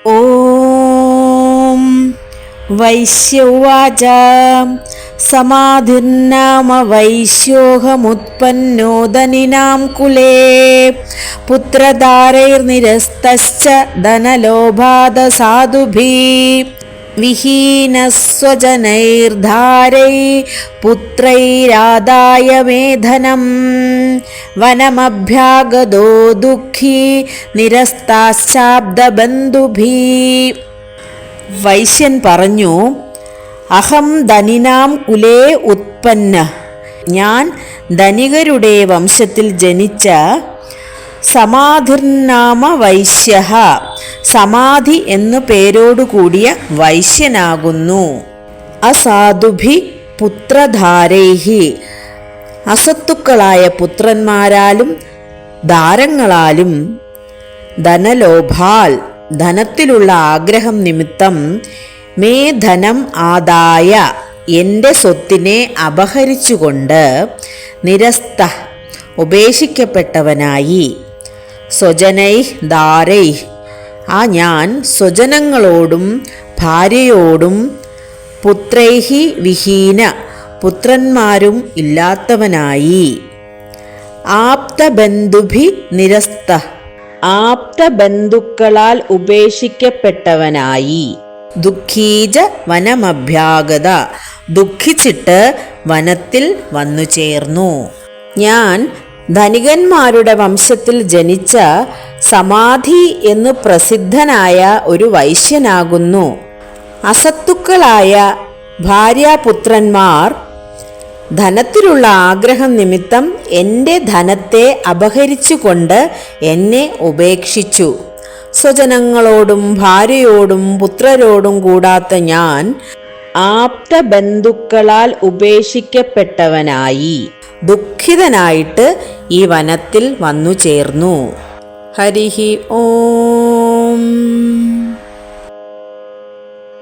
ഓം വൈശ്യവാച സമാധിർനാമ വൈശ്യോഹമുത്പന്നോ ധനിനാം കുലേ പുത്രധാരൈർനിരസ്തശ്ച ധനലോഭാദ സാധുഭിഃ വിഹീനസ്വജനൈർധാരൈ പുത്രൈരാദായ മേധനം വനമഭ്യാഗതോ ദുഃഖീ നിരസ്താശ്ചാബ്ദബന്ധുഭിഃ. വൈശ്യൻ പറഞ്ഞു, അഹം ധനിനാം കുലേ ഉത്പന്ന, ഞാൻ ധനികരുടെ വംശത്തിൽ ജനിച്ച സമാധിർനാമ വൈശ്യഃ, സമാധി എന്നു പേരോടുകൂടിയ വൈശ്യനാകുന്നു. അസാധുഭി പുത്രധാരൈഹി, അസത്തുക്കളായ പുത്രന്മാരാലും ധാരങ്ങളാലും ധനലോഭാൽ, ധനത്തിലുള്ള ആഗ്രഹം നിമിത്തം മേ ധനം ആദായ, എൻ്റെ സ്വത്തിനെ അപഹരിച്ചുകൊണ്ട് നിരസ്ത, ഉപേക്ഷിക്കപ്പെട്ടവനായി സ്വജനൈ ധാരൈ, ആ ഞാൻ സ്വജനങ്ങളോടും ഭാര്യയോടും പുത്രൈഹി വിഹീന, പുത്രന്മാരും ഇല്ലാത്തവനായി ആപ്തബന്ധുഭി നിരസ്ത, ആപ്തബന്ധുക്കളാൽ ഉപേക്ഷിക്കപ്പെട്ടവനായി ദുഃഖീജ വനമഭ്യാഗത, ദുഃഖിച്ചിട്ട് വനത്തിൽ വന്നു ചേർന്നു. ഞാൻ ധനികന്മാരുടെ വംശത്തിൽ ജനിച്ച സമാധി എന്നു പ്രസിദ്ധനായ ഒരു വൈശ്യനാകുന്നു. അസത്തുക്കളായ ഭാര്യാപുത്രന്മാർ ധനത്തിലുള്ള ആഗ്രഹം നിമിത്തം എൻ്റെ ധനത്തെ അപഹരിച്ചുകൊണ്ട് എന്നെ ഉപേക്ഷിച്ചു. സ്വജനങ്ങളോടും ഭാര്യയോടും പുത്രരോടും കൂടാത്ത ഞാൻ ആപ്തബന്ധുക്കളാൽ ഉപേക്ഷിക്കപ്പെട്ടവനായി ദുഃഖിതനായിട്ട് ഈ വനത്തിൽ വന്നു ചേർന്നു. ഹരിഹി ഓം.